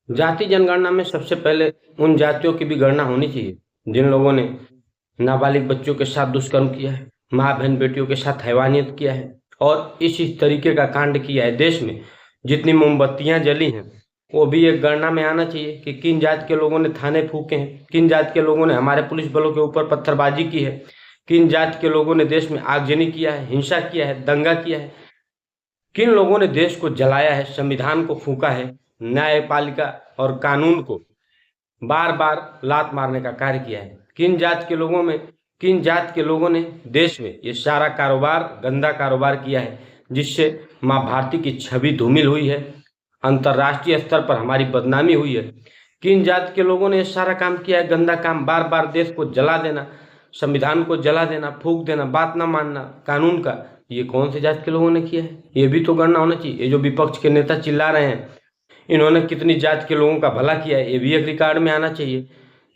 जाति जनगणना में सबसे पहले उन जातियों की भी गणना होनी चाहिए जिन लोगों ने नाबालिग बच्चों के साथ दुष्कर्म किया है, माँ बहन बेटियों के साथ हैवानियत किया है और इस तरीके का कांड किया है। देश में जितनी मोमबत्तियां जली हैं वो भी एक गणना में आना चाहिए कि किन जात के लोगों ने थाने फूके हैं, किन जात के लोगों ने हमारे पुलिस बलों के ऊपर पत्थरबाजी की है, किन जात के लोगों ने देश में आगजनी किया है, हिंसा किया है, दंगा किया है, किन लोगों ने देश को जलाया है, संविधान को फूका है, न्यायपालिका और कानून को बार बार लात मारने का कार्य किया है। किन जात के लोगों ने देश में ये सारा कारोबार, गंदा कारोबार किया है जिससे माँ भारती की छवि धूमिल हुई है, अंतर्राष्ट्रीय स्तर पर हमारी बदनामी हुई है। किन जात के लोगों ने ये सारा काम किया है, गंदा काम, बार बार देश को जला देना, संविधान को जला देना, फूक देना, बात ना मानना कानून का, ये कौन से जात के लोगों ने किया है? ये भी तो गणना होना चाहिए। ये जो विपक्ष के नेता चिल्ला रहे हैं, इन्होंने कितनी जात के लोगों का भला किया है, ये भी एक रिकॉर्ड में आना चाहिए।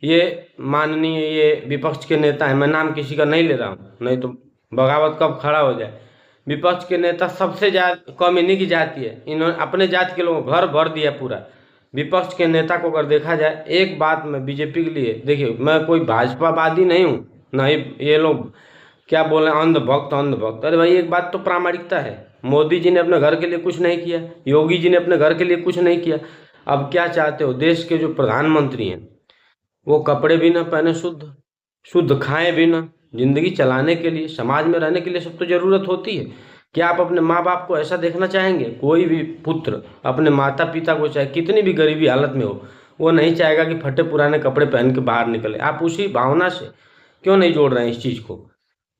ये माननीय ये विपक्ष के नेता है, मैं नाम किसी का नहीं ले रहा हूँ, नहीं तो बगावत कब खड़ा हो जाए। विपक्ष के नेता सबसे कम इन्हीं की जाति है, इन्होंने अपने जात के लोगों घर भर दिया पूरा। विपक्ष के नेता को अगर देखा जाए, एक बात मैं बीजेपी के लिए, देखिए मैं कोई भाजपावादी नहीं हूँ, नहीं ये लोग क्या बोले अंधभक्त अंधभक्त। अरे भाई एक बात तो प्रामाणिकता है, मोदी जी ने अपने घर के लिए कुछ नहीं किया, योगी जी ने अपने घर के लिए कुछ नहीं किया। अब क्या चाहते हो? देश के जो प्रधानमंत्री हैं वो कपड़े भी ना पहने, शुद्ध शुद्ध खाएं भी ना, जिंदगी चलाने के लिए, समाज में रहने के लिए सब तो जरूरत होती है। क्या आप अपने माँ बाप को ऐसा देखना चाहेंगे? कोई भी पुत्र अपने माता पिता को, चाहे कितनी भी गरीबी हालत में हो, वो नहीं चाहेगा कि फटे पुराने कपड़े पहन के बाहर निकले। आप उसी भावना से क्यों नहीं जोड़ रहे हैं इस चीज़ को?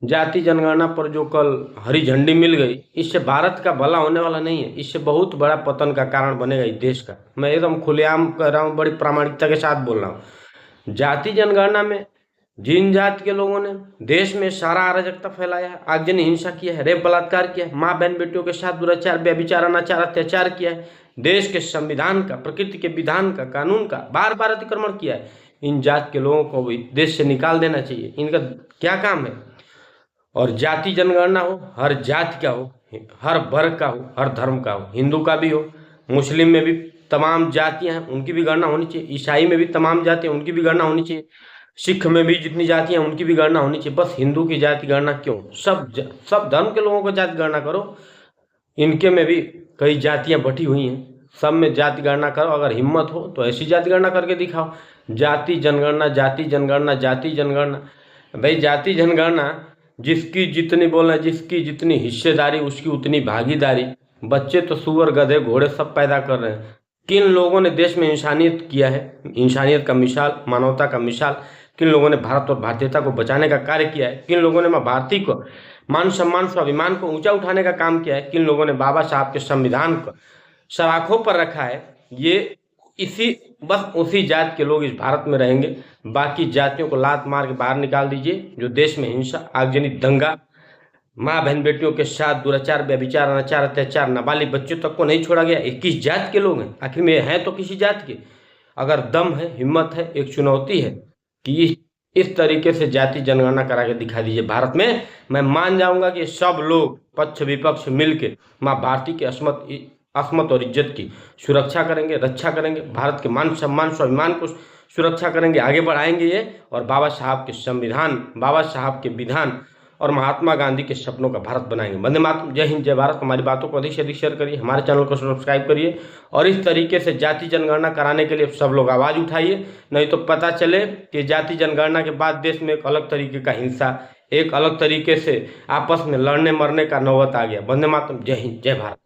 जाति जनगणना पर जो कल हरी झंडी मिल गई, इससे भारत का भला होने वाला नहीं है, इससे बहुत बड़ा पतन का कारण बनेगा इस देश का। मैं एकदम खुलेआम कह रहा हूँ, बड़ी प्रामाणिकता के साथ बोल रहा हूँ। जाति जनगणना में जिन जात के लोगों ने देश में सारा अराजकता फैलाया है, आगजनी हिंसा किया है, रेप बलात्कार किया है, माँ बहन बेटियों के साथ दुराचार, व्यभिचार, अनाचार, अत्याचार किया है, देश के संविधान का, प्रकृति के विधान का, कानून का बार बार अतिक्रमण किया है, इन जात के लोगों को भी देश से निकाल देना चाहिए। इनका क्या काम है? और जाति जनगणना हो, हर जाति का हो, हर वर्ग का हो, हर धर्म का हो, हिंदू का भी हो, मुस्लिम में भी तमाम जातियां हैं उनकी भी गणना होनी चाहिए, ईसाई में भी तमाम जातियां उनकी भी गणना होनी चाहिए, सिख में भी जितनी जातियां हैं उनकी भी गणना होनी चाहिए। बस हिंदू की जाति गणना क्यों? सब धर्म के लोगों को जाति गणना करो, इनके में भी कई जातियां बटी हुई हैं, सब में जाति गणना करो। अगर हिम्मत हो तो ऐसी जाति गणना करके दिखाओ। जाति जनगणना, जाति जनगणना, जाति जनगणना, भाई जाति जनगणना जिसकी जितनी बोलना, जिसकी जितनी हिस्सेदारी उसकी उतनी भागीदारी। बच्चे तो सुअर, गधे, घोड़े सब पैदा कर रहे हैं। किन लोगों ने देश में इंसानियत किया है, इंसानियत का मिसाल, मानवता का मिसाल, किन लोगों ने भारत और भारतीयता को बचाने का कार्य किया है, किन लोगों ने माँ भारती को मान सम्मान स्वाभिमान को ऊंचा उठाने का काम किया है, किन लोगों ने बाबा साहब के संविधान को सराखों पर रखा है, ये बस उसी जात के लोग इस भारत में रहेंगे। बाकी जातियों को लात मार के बाहर निकाल दीजिए। जो देश में हिंसा, आगजनी, दंगा, माँ बहन बेटियों के साथ दुराचार, व्यभिचार, अनाचार, अत्याचार, नाबालिग बच्चों तक को नहीं छोड़ा गया। 21 जात के लोग हैं, आखिर में हैं तो किसी जात के। अगर दम है, हिम्मत है, एक चुनौती है कि इस तरीके से जाति जनगणना करा के दिखा दीजिए भारत में, मैं मान जाऊंगा कि सब लोग पक्ष विपक्ष मिलके माँ भारती के असमत और इज्जत की सुरक्षा करेंगे, रक्षा करेंगे, भारत के मान सम्मान स्वाभिमान को सुरक्षा करेंगे, आगे बढ़ाएंगे ये, और बाबा साहब के संविधान, बाबा साहब के विधान और महात्मा गांधी के सपनों का भारत बनाएंगे। वंदे मातरम। जय हिंद, जय भारत। हमारी बातों को अधिक से अधिक शेयर करिए, हमारे चैनल को सब्सक्राइब करिए और इस तरीके से जाति जनगणना कराने के लिए सब लोग आवाज़ उठाइए, नहीं तो पता चले कि जाति जनगणना के बाद देश में एक अलग तरीके का हिंसा, एक अलग तरीके से आपस में लड़ने मरने का नौबत आ गया। वंदे मातरम। जय हिंद, जय भारत।